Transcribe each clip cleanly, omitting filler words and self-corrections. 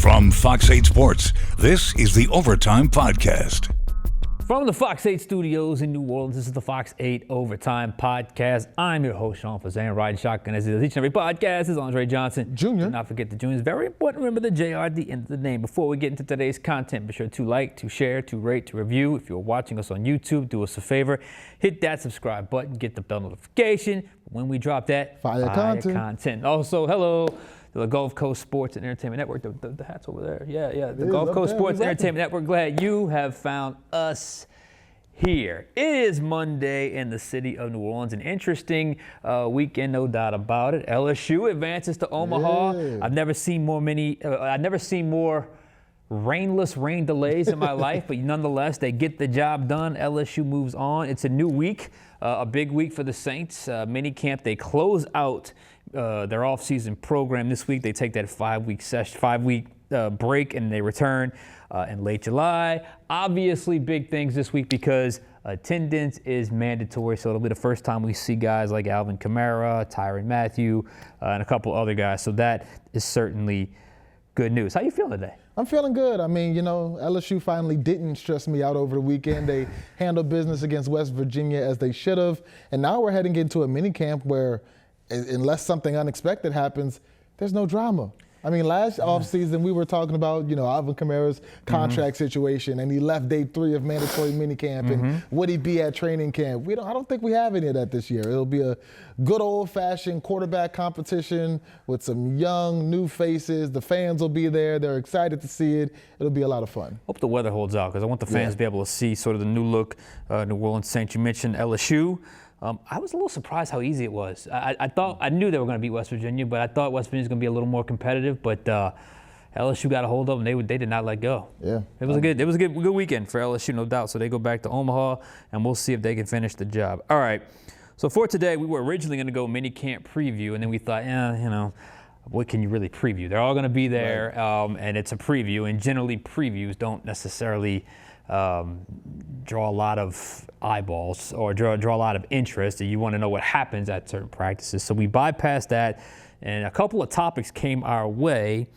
From Fox 8 Sports, this is the Overtime Podcast. From the Fox 8 studios in New Orleans, this is the Fox 8 Overtime Podcast. I'm your host, Sean Fazende, riding shotgun as is each and every podcast. This is Andre Johnson. Junior. Do not forget the Junior. It's very important to remember the JR at the end of the name. Before we get into today's content, be sure to like, to share, to rate, to review. If you're watching us on YouTube, do us a favor. Hit that subscribe button, get the bell notification when we drop that Fire content. Also, hello. The Gulf Coast Sports and Entertainment Network. The hat's over there. Yeah. The Gulf Coast Sports and Entertainment Network. Glad you have found us here. It is Monday in the city of New Orleans. An interesting weekend, no doubt about it. LSU advances to Omaha. Yeah. I've never seen more rainless rain delays in my life, but nonetheless, they get the job done. LSU moves on. It's a new week, a big week for the Saints. Mini camp, they close out their off-season program this week. They take that 5-week break, and they return in late July. Obviously, big things this week because attendance is mandatory, so it'll be the first time we see guys like Alvin Kamara, Tyrann Mathieu, and a couple other guys. So that is certainly good news. How you feeling today? I'm feeling good. I mean, LSU finally didn't stress me out over the weekend. They handled business against West Virginia as they should have. And now we're heading into a mini camp where, unless something unexpected happens, there's no drama. I mean, last offseason we were talking about, Alvin Kamara's contract situation, and he left day 3 of mandatory minicamp, and would he be at training camp? I don't think we have any of that this year. It'll be a good old-fashioned quarterback competition with some young, new faces. The fans will be there. They're excited to see it. It'll be a lot of fun. Hope the weather holds out because I want the fans to be able to see sort of the new look New Orleans Saints. You mentioned LSU. I was a little surprised how easy it was. I knew they were going to beat West Virginia, but I thought West Virginia was going to be a little more competitive. But LSU got a hold of them. They did not let go. Yeah, it was a good weekend for LSU, no doubt. So they go back to Omaha, and we'll see if they can finish the job. All right. So for today, we were originally going to go mini camp preview, and then we thought, what can you really preview? They're all going to be there, and it's a preview. And generally, previews don't necessarily draw a lot of eyeballs or draw a lot of interest, and you want to know what happens at certain practices. So we bypassed that, and a couple of topics came our way.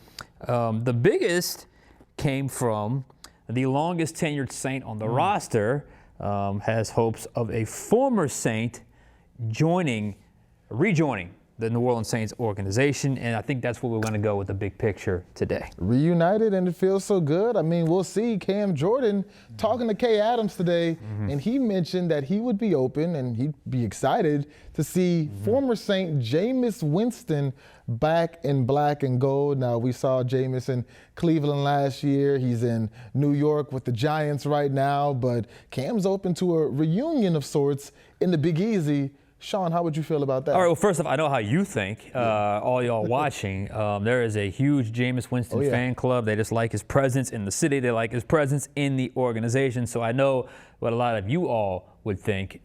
The biggest came from the longest tenured Saint on the roster, has hopes of a former Saint rejoining the New Orleans Saints organization, and I think that's where we're going to go with the big picture today. Reunited, and it feels so good. I mean, we'll see. Cam Jordan talking to Kay Adams today, and he mentioned that he would be open and he'd be excited to see former Saint Jameis Winston back in black and gold. Now, we saw Jameis in Cleveland last year. He's in New York with the Giants right now, but Cam's open to a reunion of sorts in the Big Easy. Sean, how would you feel about that? All right, well, first off, I know how you think, all y'all watching. There is a huge Jameis Winston fan club. They just like his presence in the city. They like his presence in the organization. So I know what a lot of you all would think.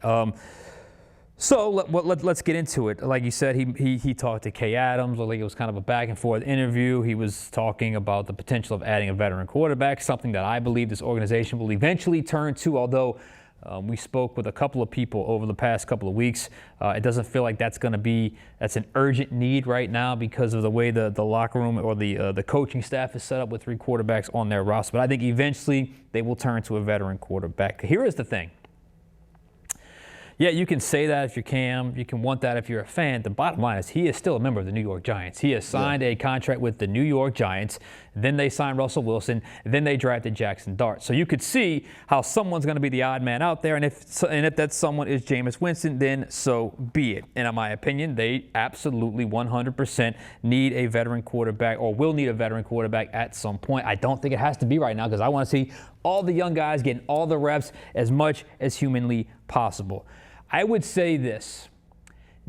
So let's get into it. Like you said, he talked to Kay Adams. Like it was kind of a back and forth interview. He was talking about the potential of adding a veteran quarterback, something that I believe this organization will eventually turn to, although we spoke with a couple of people over the past couple of weeks. It doesn't feel like that's an urgent need right now because of the way the locker room or the coaching staff is set up with 3 quarterbacks on their roster. But I think eventually they will turn to a veteran quarterback. Here is the thing. Yeah, you can say that if you're Cam. You can want that if you're a fan. The bottom line is he is still a member of the New York Giants. He has signed a contract with the New York Giants. Then they signed Russell Wilson. Then they drafted Jackson Dart. So you could see how someone's going to be the odd man out there. And if that someone is Jameis Winston, then so be it. And in my opinion, they absolutely 100% need a veteran quarterback or will need a veteran quarterback at some point. I don't think it has to be right now because I want to see all the young guys getting all the reps as much as humanly possible. I would say this,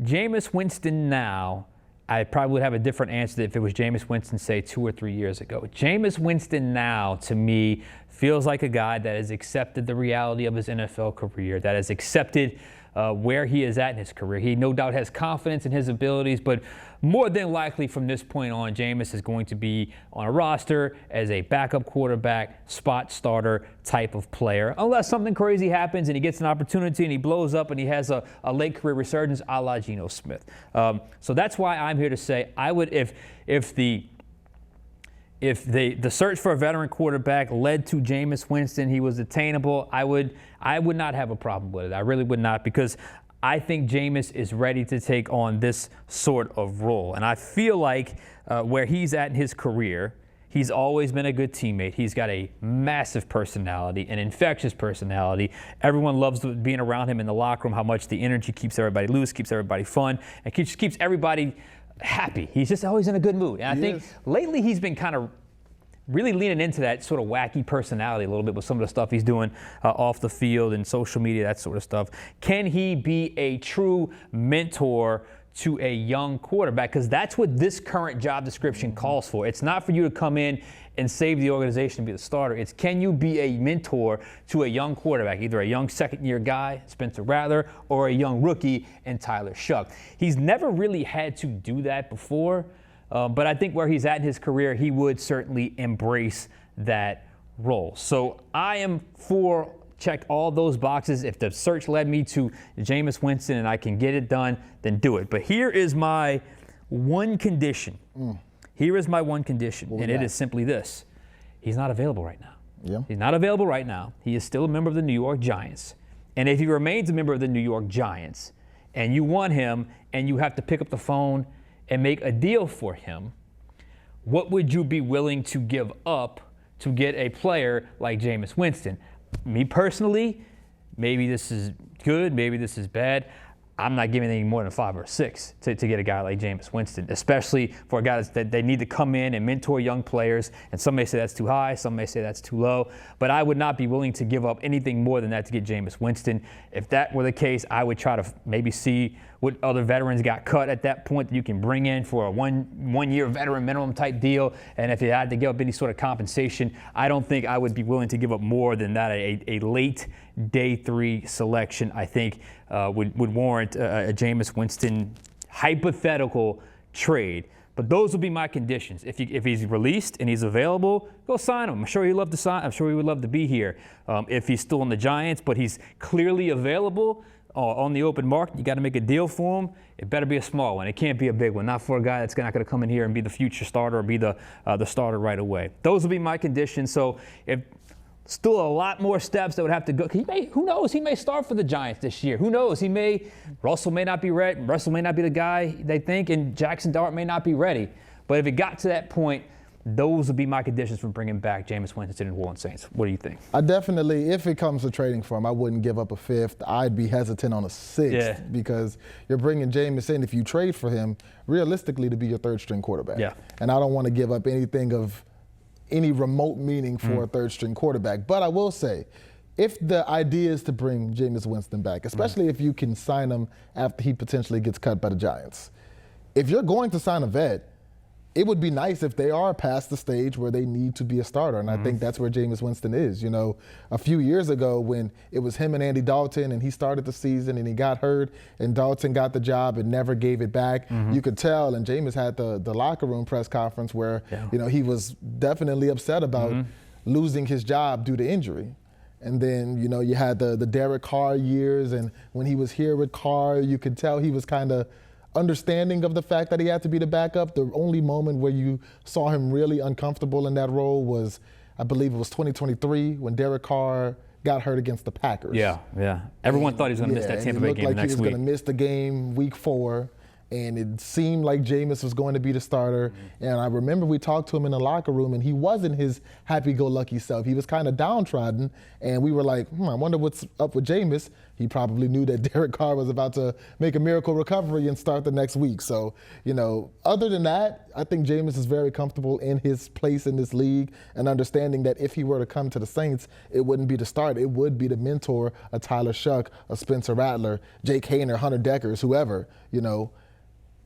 Jameis Winston now, I probably would have a different answer if it was Jameis Winston, say, 2 or 3 years ago. Jameis Winston now, to me, feels like a guy that has accepted the reality of his NFL career, that has accepted where he is at in his career. He no doubt has confidence in his abilities, but more than likely from this point on, Jameis is going to be on a roster as a backup quarterback, spot starter type of player, unless something crazy happens and he gets an opportunity and he blows up and he has a late career resurgence a la Geno Smith. So that's why I'm here to say I would, if the if the search for a veteran quarterback led to Jameis Winston, he was attainable, I would not have a problem with it. I really would not, because I think Jameis is ready to take on this sort of role. And I feel like where he's at in his career, he's always been a good teammate. He's got a massive personality, an infectious personality. Everyone loves being around him in the locker room, how much the energy keeps everybody loose, keeps everybody fun, and keeps everybody happy. He's just always in a good mood. And I think lately he's been kind of really leaning into that sort of wacky personality a little bit with some of the stuff he's doing off the field and social media, that sort of stuff. Can he be a true mentor to a young quarterback? Because that's what this current job description calls for. It's not for you to come in and save the organization and be the starter. It's, can you be a mentor to a young quarterback, either a young second-year guy, Spencer Rattler, or a young rookie in Tyler Shuck. He's never really had to do that before, but I think where he's at in his career, he would certainly embrace that role. So I am for check all those boxes. If the search led me to Jameis Winston and I can get it done, then do it. But here is my one condition. Here is my one condition, and it is simply this. He's not available right now. Yeah. He's not available right now. He is still a member of the New York Giants. And if he remains a member of the New York Giants and you want him and you have to pick up the phone and make a deal for him, what would you be willing to give up to get a player like Jameis Winston? Me personally, maybe this is good, maybe this is bad. I'm not giving anything more than 5 or 6 to get a guy like Jameis Winston, especially for a guy that they need to come in and mentor young players. And some may say that's too high, some may say that's too low. But I would not be willing to give up anything more than that to get Jameis Winston. If that were the case, I would try to maybe see what other veterans got cut at that point that you can bring in for a one-year veteran minimum type deal. And if you had to give up any sort of compensation, I don't think I would be willing to give up more than that. A late day 3 selection, I think, would warrant a Jameis Winston hypothetical trade. But those would be my conditions. If he's released and he's available, go sign him. I'm sure he'd love to sign. I'm sure he would love to be here. If he's still in the Giants, but he's clearly available on the open market, you got to make a deal for him. It better be a small one. It can't be a big one. Not for a guy that's not going to come in here and be the future starter or be the starter right away. Those would be my conditions. So if still a lot more steps that would have to go. Who knows? He may start for the Giants this year. Who knows? Russell may not be ready. Russell may not be the guy they think, and Jackson Dart may not be ready. But if it got to that point, those would be my conditions for bringing back Jameis Winston and New Orleans Saints. What do you think? I definitely, if it comes to trading for him, I wouldn't give up a 5th. I'd be hesitant on a 6th because you're bringing Jameis in, if you trade for him, realistically to be your 3rd-string quarterback. Yeah. And I don't want to give up anything of any remote meaning for a 3rd-string quarterback. But I will say, if the idea is to bring Jameis Winston back, especially if you can sign him after he potentially gets cut by the Giants, if you're going to sign a vet, it would be nice if they are past the stage where they need to be a starter. And I think that's where Jameis Winston is. You know, a few years ago when it was him and Andy Dalton and he started the season and he got hurt and Dalton got the job and never gave it back, you could tell. And Jameis had the locker room press conference where, you know, he was definitely upset about losing his job due to injury. And then, you know, you had the Derek Carr years, and when he was here with Carr, you could tell he was kind of understanding of the fact that he had to be the backup. The only moment where you saw him really uncomfortable in that role was, I believe it was 2023 when Derek Carr got hurt against the Packers. Yeah. Everyone thought he was going to miss that Tampa Bay game next week. It looked like he was going to miss the game week 4. And it seemed like Jameis was going to be the starter. And I remember we talked to him in the locker room, and he wasn't his happy-go-lucky self. He was kind of downtrodden, and we were like, I wonder what's up with Jameis. He probably knew that Derek Carr was about to make a miracle recovery and start the next week. So, you know, other than that, I think Jameis is very comfortable in his place in this league and understanding that if he were to come to the Saints, it wouldn't be the start. It would be the mentor, a Tyler Shuck, a Spencer Rattler, Jake Haener, Hunter Deckers, whoever, you know.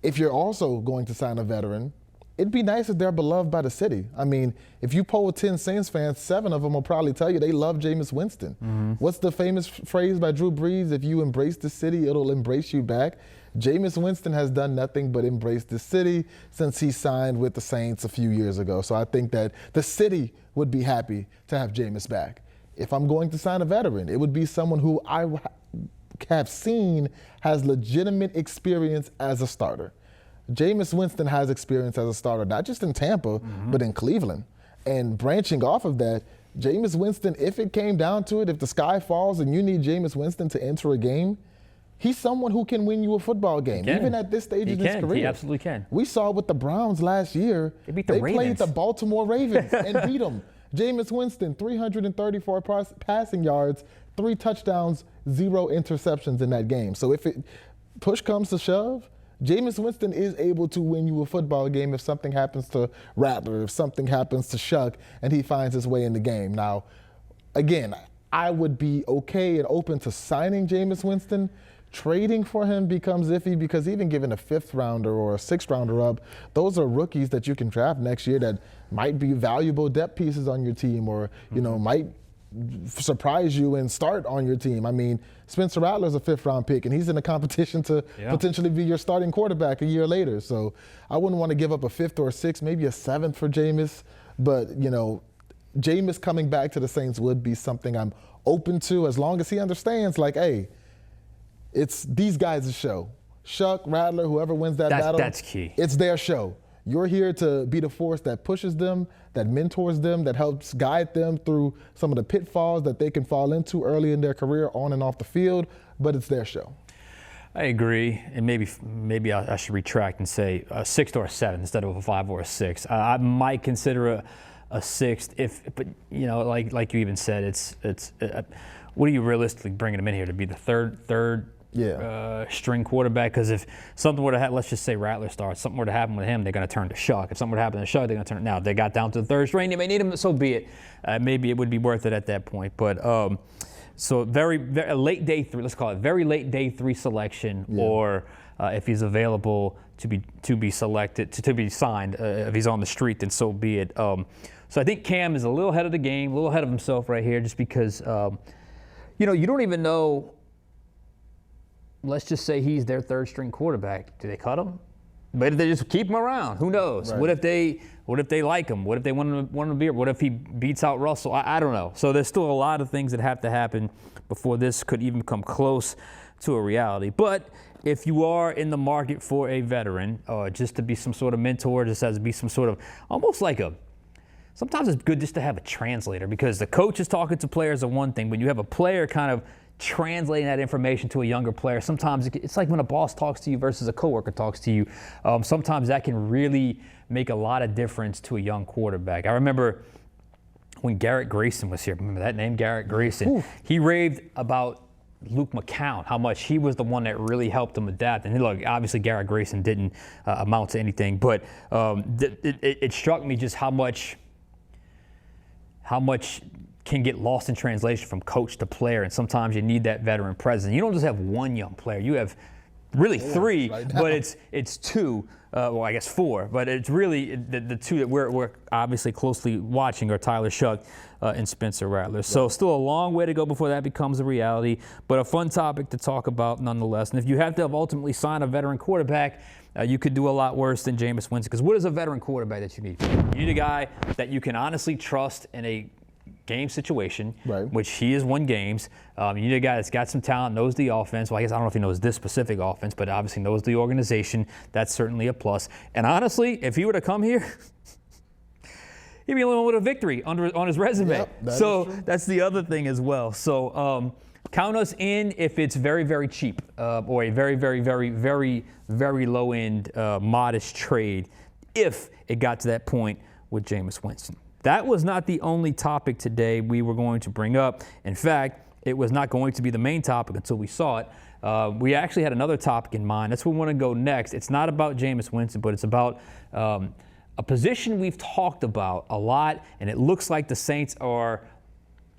If you're also going to sign a veteran, it'd be nice if they're beloved by the city. I mean, if you poll 10 Saints fans, 7 of them will probably tell you they love Jameis Winston. What's the famous phrase by Drew Brees? If you embrace the city, it'll embrace you back. Jameis Winston has done nothing but embrace the city since he signed with the Saints a few years ago. So I think that the city would be happy to have Jameis back. If I'm going to sign a veteran, it would be someone who I have seen has legitimate experience as a starter. Jameis Winston has experience as a starter, not just in Tampa, but in Cleveland. And branching off of that, Jameis Winston, if it came down to it, if the sky falls and you need Jameis Winston to enter a game, he's someone who can win you a football game, even at this stage in his career. He absolutely can. We saw with the Browns last year, they beat the Ravens. Played the Baltimore Ravens and beat them. Jameis Winston, 334 passing yards, 3 touchdowns, 0 interceptions in that game. So if push comes to shove, Jameis Winston is able to win you a football game if something happens to Rattler, if something happens to Shuck, and he finds his way in the game. Now, again, I would be okay and open to signing Jameis Winston. Trading for him becomes iffy because even given a 5th rounder or a 6th rounder up, those are rookies that you can draft next year that might be valuable depth pieces on your team or, might surprise you and start on your team. I mean, Spencer Rattler's a 5th-round pick, and he's in a competition to potentially be your starting quarterback a year later. So I wouldn't want to give up a 5th or a 6th, maybe a 7th for Jameis. But, Jameis coming back to the Saints would be something I'm open to as long as he understands, like, hey, it's these guys' show. Shuck, Rattler, whoever wins that battle. That's key. It's their show. You're here to be the force that pushes them, that mentors them, that helps guide them through some of the pitfalls that they can fall into early in their career on and off the field, but it's their show. I agree, and maybe I should retract and say a 6th or a 7th instead of a 5 or a 6. I might consider a 6th but like you even said, it's what are you realistically bringing him in here to be the third string quarterback? Because if something were to happen, let's just say Rattler starts, something were to happen with him, they're going to turn to Shuck. If something were to happen to Shuck, they're going to turn. Now, if they got down to the 3rd string, they may need him, so be it. Maybe it would be worth it at that point. But so very late day 3, let's call it very late day 3 selection, or if he's available to be selected, to be signed, if he's on the street, then so be it. So I think Cam is a little ahead of the game, a little ahead of himself right here, just because, you don't even know. Let's just say he's their 3rd string quarterback. Do they cut him? But if they just keep him around, who knows? Right. What if they like him? What if they want him to be? What if he beats out Russell? I don't know. So there's still a lot of things that have to happen before this could even come close to a reality. But if you are in the market for a veteran, just to be some sort of mentor, just as to be some sort of almost like sometimes it's good just to have a translator, because the coach is talking to players are one thing, but you have a player kind of translating that information to a younger player. Sometimes it's like when a boss talks to you versus a coworker talks to you. Sometimes that can really make a lot of difference to a young quarterback. I remember when Garrett Grayson was here. Remember that name, Garrett Grayson? Ooh. He raved about Luke McCown, how much he was the one that really helped him adapt. And look, obviously Garrett Grayson didn't amount to anything, but it struck me just how much can get lost in translation from coach to player, and sometimes you need that veteran presence. You don't just have one young player; you have really 3, right, but it's 2. Well, I guess 4, but it's really the 2 that we're obviously closely watching are Tyler Shuck and Spencer Rattler. So still a long way to go before that becomes a reality, but a fun topic to talk about nonetheless. And if you have to ultimately sign a veteran quarterback, you could do a lot worse than Jameis Winston. Because what is a veteran quarterback that you need? You need a guy that you can honestly trust in a game situation, which he has won games. You need a guy that's got some talent, knows the offense. Well, I guess I don't know if he knows this specific offense, but obviously knows the organization. That's certainly a plus. And honestly, if he were to come here, he'd be the only one with a victory on his resume. Yep, that's the other thing as well. So count us in if it's very, very cheap or a very, very, very, very, very low-end, modest trade if it got to that point with Jameis Winston. That was not the only topic today we were going to bring up. In fact, it was not going to be the main topic until we saw it. We actually had another topic in mind. That's where we want to go next. It's not about Jameis Winston, but it's about a position we've talked about a lot, and it looks like the Saints are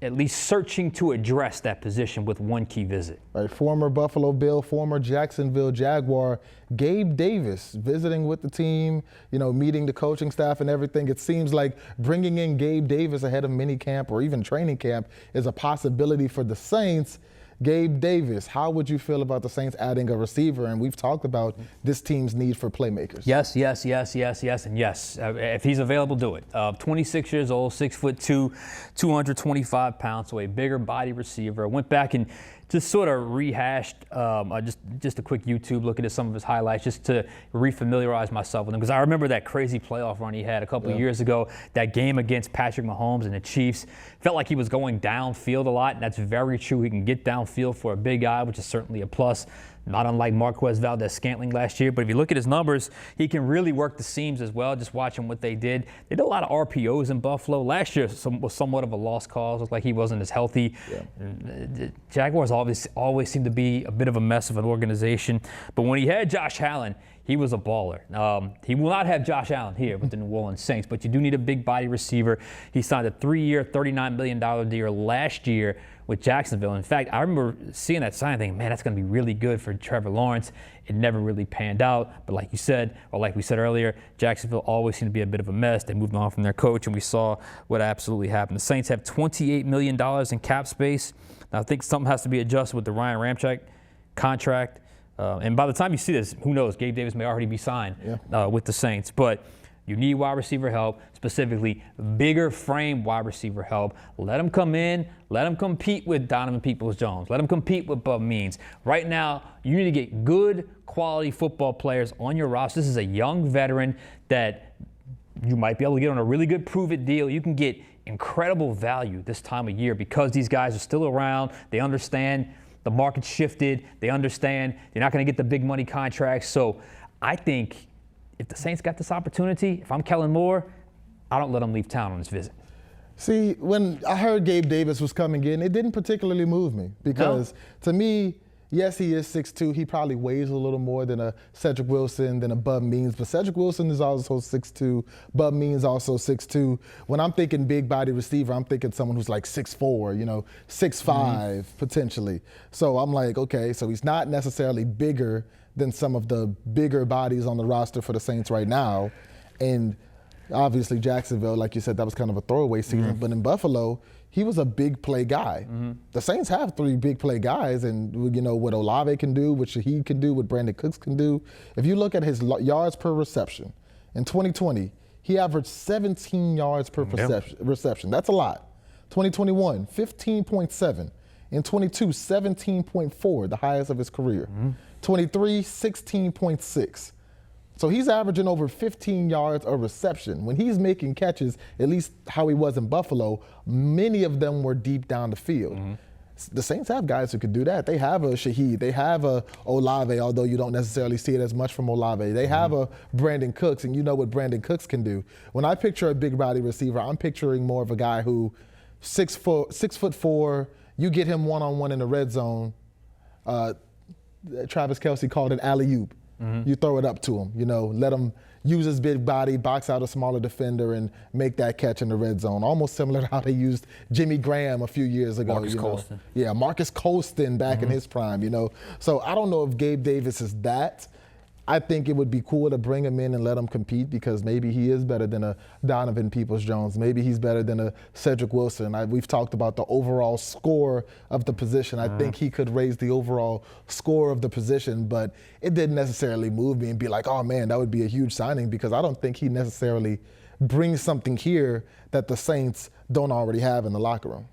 at least searching to address that position with one key visit. Right, former Buffalo Bill, former Jacksonville Jaguar, Gabe Davis visiting with the team, meeting the coaching staff and everything. It seems like bringing in Gabe Davis ahead of minicamp or even training camp is a possibility for the Saints. Gabe Davis, how would you feel about the Saints adding a receiver? And we've talked about this team's need for playmakers. Yes, and yes. If he's available, do it. 26 years old, 6'2", 225 pounds, so a bigger body receiver. I went back and just sort of rehashed just a quick YouTube look at some of his highlights just to refamiliarize myself with him, because I remember that crazy playoff run he had a couple of years ago. That game against Patrick Mahomes and the Chiefs, felt like he was going downfield a lot, and that's very true. He can get downfield for a big guy, which is certainly a plus. Not unlike Marquez Valdez-Scantling last year. But if you look at his numbers, he can really work the seams as well, just watching what they did. They did a lot of RPOs in Buffalo. Last year was somewhat of a lost cause. Looked like he wasn't as healthy. Yeah. Jaguars always seem to be a bit of a mess of an organization. But when he had Josh Allen, he was a baller. He will not have Josh Allen here with the New Orleans Saints, but you do need a big body receiver. He signed a 3-year, $39 million deal last year with Jacksonville. In fact, I remember seeing that sign thinking, man, that's going to be really good for Trevor Lawrence. It never really panned out. But like you said, or like we said earlier, Jacksonville always seemed to be a bit of a mess. They moved on from their coach, and we saw what absolutely happened. The Saints have $28 million in cap space. Now, I think something has to be adjusted with the Ryan Ramczyk contract. And by the time you see this, who knows, Gabe Davis may already be signed with the Saints. But you need wide receiver help, specifically bigger frame wide receiver help. Let him come in. Let him compete with Donovan Peoples-Jones. Let him compete with Bub Means. Right now, you need to get good quality football players on your roster. This is a young veteran that you might be able to get on a really good prove-it deal. You can get incredible value this time of year because these guys are still around. They understand the market shifted. They understand they're not going to get the big money contracts. So I think if the Saints got this opportunity, if I'm Kellen Moore, I don't let him leave town on this visit. See, when I heard Gabe Davis was coming in, it didn't particularly move me because to me, yes, he is 6'2". He probably weighs a little more than a Cedric Wilson, than a Bub Means, but Cedric Wilson is also 6'2". Bub Means also 6'2". When I'm thinking big body receiver, I'm thinking someone who's like 6'4", 6'5", potentially. So I'm like, okay, so he's not necessarily bigger than some of the bigger bodies on the roster for the Saints right now. And obviously Jacksonville, like you said, that was kind of a throwaway season. But in Buffalo, he was a big play guy. The Saints have 3 big play guys, and what Olave can do, what Shaheed can do, what Brandon Cooks can do. If you look at his yards per reception, in 2020, he averaged 17 yards per reception. That's a lot. 2021, 15.7. In 22, 17.4, the highest of his career. 23, 16.6. So he's averaging over 15 yards a reception. When he's making catches, at least how he was in Buffalo, many of them were deep down the field. The Saints have guys who could do that. They have a Shaheed. They have a Olave, although you don't necessarily see it as much from Olave. They have a Brandon Cooks, and you know what Brandon Cooks can do. When I picture a big body receiver, I'm picturing more of a guy who 6'4", you get him one-on-one in the red zone. Travis Kelce called it alley-oop. You throw it up to him, let him use his big body, box out a smaller defender, and make that catch in the red zone. Almost similar to how they used Jimmy Graham a few years ago. Marcus Colston. Yeah, Marcus Colston back in his prime, So I don't know if Gabe Davis is that. I think it would be cool to bring him in and let him compete because maybe he is better than a Donovan Peoples-Jones. Maybe he's better than a Cedric Wilson. We've talked about the overall score of the position. I think he could raise the overall score of the position, but it didn't necessarily move me and be like, oh man, that would be a huge signing, because I don't think he necessarily brings something here that the Saints don't already have in the locker room.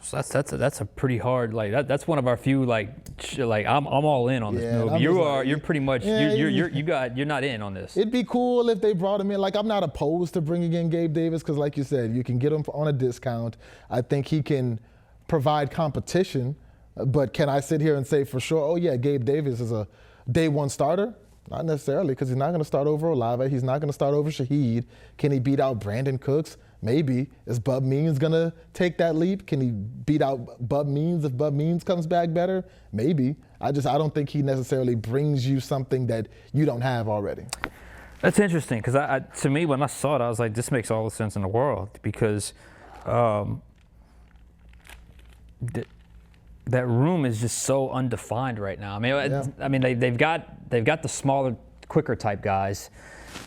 So that's a pretty hard, that's one of our few I'm all in on this move. You're pretty much you're not in on this. It'd be cool if they brought him in. I'm not opposed to bringing in Gabe Davis because, like you said, you can get him on a discount. I think he can provide competition, but can I sit here and say for sure, oh yeah, Gabe Davis is a day one starter? Not necessarily, because he's not going to start over Olave. He's not going to start over Shaheed. Can he beat out Brandon Cooks? Maybe. Is Bub Means going to take that leap? Can he beat out Bub Means if Bub Means comes back better? Maybe. I don't think he necessarily brings you something that you don't have already. That's interesting, because to me, when I saw it, I was like, this makes all the sense in the world, because that room is just so undefined right now. I mean, they've got the smaller, quicker type guys,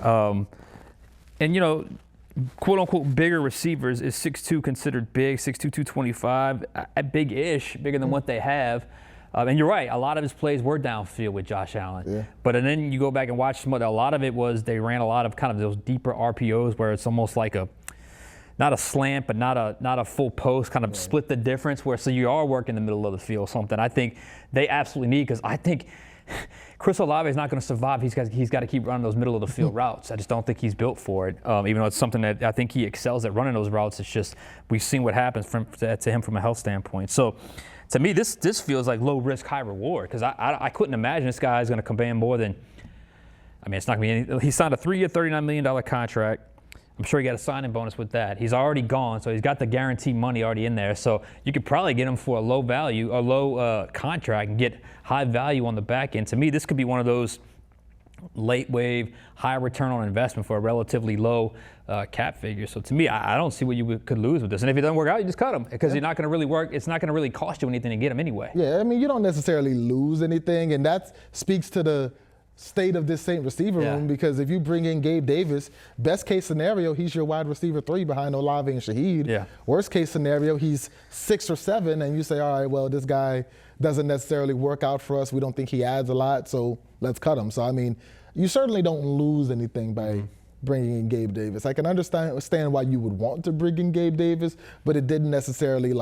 and quote unquote bigger receivers. Is 6'2" considered big? 6'2", 225, big-ish, bigger than what they have. And you're right, a lot of his plays were downfield with Josh Allen. Yeah. But then you go back and watch a lot of it was they ran a lot of kind of those deeper RPOs where it's almost like not a slant, but not a full post, kind of split the difference so you are working in the middle of the field, something I think they absolutely need, because I think Chris Olave is not going to survive. He's got to keep running those middle of the field routes. I just don't think he's built for it, even though it's something that I think he excels at running those routes. It's just we've seen what happens to him from a health standpoint. So to me, this feels like low risk, high reward, because I couldn't imagine this guy is going to command more than, I mean, it's not going to be he signed a 3-year, $39 million contract. I'm sure he got a signing bonus with that. He's already gone, so he's got the guaranteed money already in there. So you could probably get him for a low value, a low contract, and get high value on the back end. To me, this could be one of those late wave, high return on investment for a relatively low cap figure. So to me, I don't see what you could lose with this. And if it doesn't work out, you just cut him, because you're not going to really work. It's not going to really cost you anything to get him anyway. Yeah, I mean, you don't necessarily lose anything, and that speaks to the state of this Saint receiver room, because if you bring in Gabe Davis, best case scenario, he's your wide receiver 3 behind Olave and Shaheed. Yeah. Worst case scenario, he's 6 or 7, and you say, all right, well, this guy doesn't necessarily work out for us. We don't think he adds a lot, so let's cut him. So, I mean, you certainly don't lose anything by bringing in Gabe Davis. I can understand why you would want to bring in Gabe Davis, but it didn't necessarily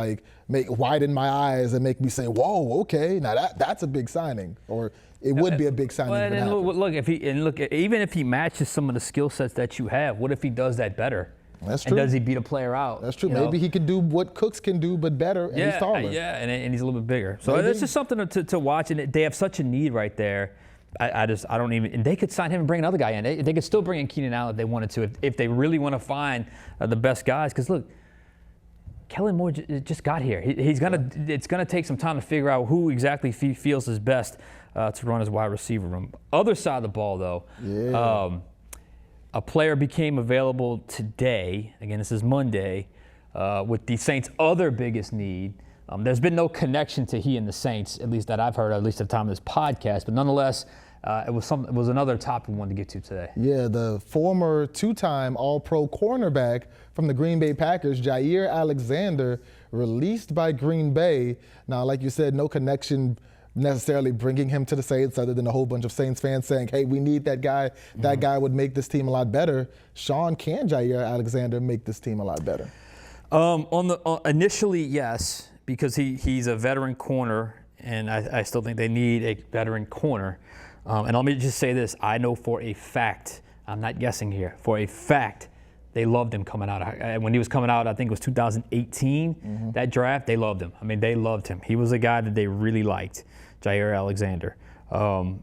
widen my eyes and make me say, whoa, okay, now that's a big signing, or it would be a big signing. Well, and look, even if he matches some of the skill sets that you have, what if he does that better? That's true. And does he beat a player out? That's true. Maybe he can do what Cooks can do, but better, and he's taller. Yeah, and he's a little bit bigger. So it's just something to watch, and they have such a need right there. I don't even, and they could sign him and bring another guy in. They could still bring in Keenan Allen if they wanted to, if they really want to find the best guys. Because look, Kellen Moore just got here. It's gonna take some time to figure out who exactly he feels is best to run his wide receiver room. Other side of the ball, though, a player became available today. Again, this is Monday, with the Saints' other biggest need. There's been no connection to he and the Saints, at least that I've heard, at least at the time of this podcast. But nonetheless, it was another topic we wanted to get to today. Yeah, the former 2-time All-Pro cornerback from the Green Bay Packers, Jaire Alexander, released by Green Bay. Now, like you said, no connection necessarily bringing him to the Saints, other than a whole bunch of Saints fans saying, hey, we need that guy. That guy would make this team a lot better. Sean, can Jaire Alexander make this team a lot better? Initially, yes, because he's a veteran corner, and I still think they need a veteran corner. And let me just say this. I know for a fact, I'm not guessing here, for a fact, they loved him coming out. When he was coming out, I think it was 2018, that draft, they loved him. I mean, they loved him. He was a guy that they really liked, Jaire Alexander. So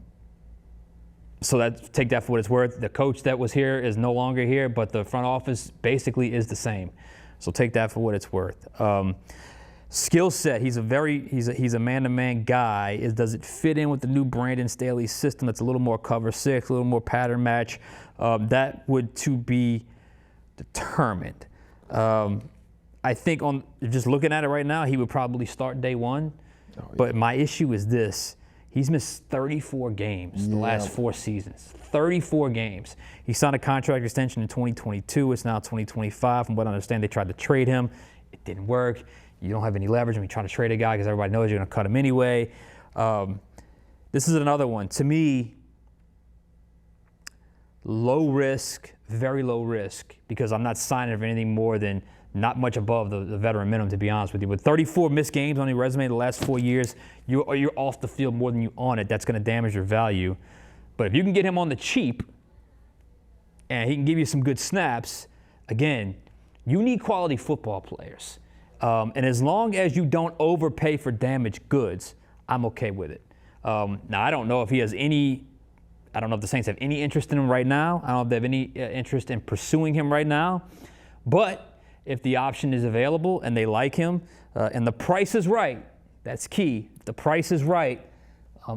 take that for what it's worth. The coach that was here is no longer here, but the front office basically is the same. So take that for what it's worth. Skill set, he's a man-to-man guy. Does it fit in with the new Brandon Staley system that's a little more cover 6, a little more pattern match? That would to be determined. I think on just looking at it right now, he would probably start day one. Oh, yeah. But my issue is this. He's missed 34 games the last 4 seasons. 34 games. He signed a contract extension in 2022. It's now 2025. From what I understand, they tried to trade him. It didn't work. You don't have any leverage when you're trying to trade a guy because everybody knows you're going to cut him anyway. This is another one. To me, low risk, very low risk, because I'm not signing for anything more than not much above the veteran minimum, to be honest with you. With 34 missed games on your resume the last 4 years, you're off the field more than you on it. That's going to damage your value. But if you can get him on the cheap and he can give you some good snaps, again, you need quality football players. And as long as you don't overpay for damaged goods, I'm okay with it. Now, I don't know if he has I don't know if the Saints have any interest in him right now. I don't know if they have any interest in pursuing him right now. But if the option is available and they like him and the price is right, that's key. If the price is right,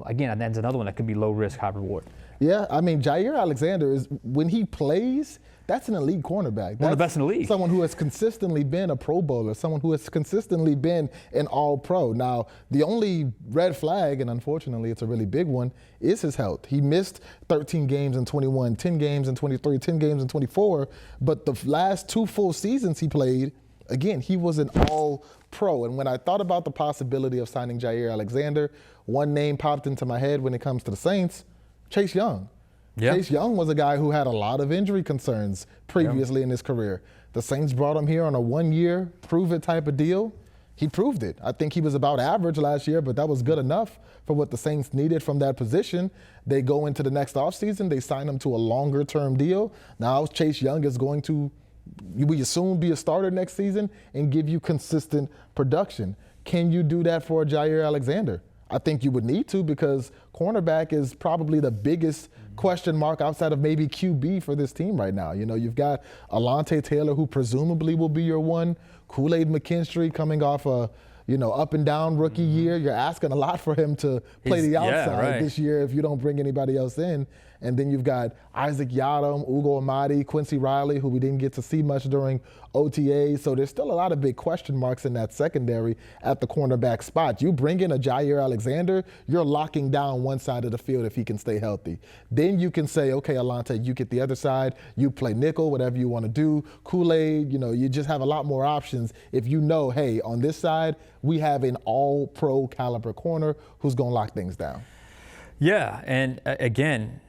again, that's another one that could be low risk, high reward. Yeah, I mean, Jaire Alexander when he plays, that's an elite cornerback. That's one of the best in the league. Someone who has consistently been a Pro Bowler, someone who has consistently been an All-Pro. Now, the only red flag, and unfortunately it's a really big one, is his health. He missed 13 games in 21, 10 games in 23, 10 games in 24, but the last 2 full seasons he played, again, he was an All-Pro. And when I thought about the possibility of signing Jaire Alexander, one name popped into my head when it comes to the Saints, Chase Young. Yeah. Chase Young was a guy who had a lot of injury concerns previously in his career. The Saints brought him here on a 1-year prove-it type of deal. He proved it. I think he was about average last year, but that was good enough for what the Saints needed from that position. They go into the next offseason. They sign him to a longer-term deal. Now Chase Young is going to, we assume, be a starter next season and give you consistent production. Can you do that for Jaire Alexander? I think you would need to, because cornerback is probably the biggest question mark outside of maybe QB for this team right now. You know, you've got Alontae Taylor, who presumably will be your one, Kool-Aid McKinstry coming off a, you know, up and down rookie year. You're asking a lot for him to play the outside this year if you don't bring anybody else in. And then you've got Isaac Yiadom, Ugo Amadi, Quincy Riley, who we didn't get to see much during OTA. So there's still a lot of big question marks in that secondary at the cornerback spot. You bring in a Jaire Alexander, you're locking down one side of the field if he can stay healthy. Then you can say, okay, Alontae, you get the other side, you play nickel, whatever you want to do. Kool-Aid, you know, you just have a lot more options if you know, hey, on this side, we have an all-pro caliber corner who's going to lock things down. Yeah, and again,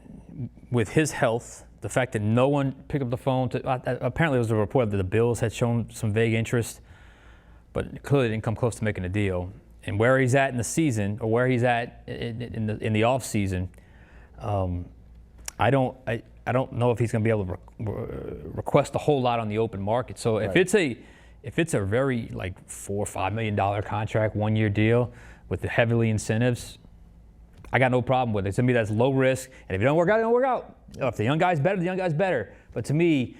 with his health, the fact that no one picked up the phone apparently there was a report that the Bills had shown some vague interest, but clearly didn't come close to making a deal. And where he's at in the season, or where he's at in the off season, I don't know if he's going to be able to request a whole lot on the open market. So if it's a very like $4 or $5 million contract, 1-year deal with the heavily incentives, I got no problem with it. To me, that's low risk, and if it don't work out, it don't work out. If the young guy's better, the young guy's better. But to me,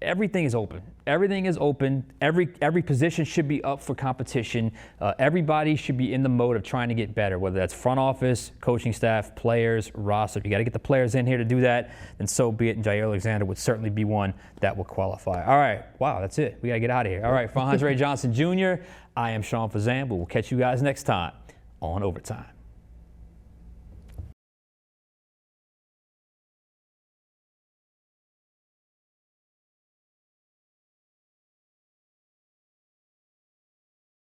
everything is open. Everything is open. Every position should be up for competition. Everybody should be in the mode of trying to get better, whether that's front office, coaching staff, players, roster. If you got to get the players in here to do that, then so be it. And Jaire Alexander would certainly be one that would qualify. All right. Wow, that's it. We got to get out of here. All right, for Andre Johnson Jr., I am Sean Fazende. We'll catch you guys next time on Overtime.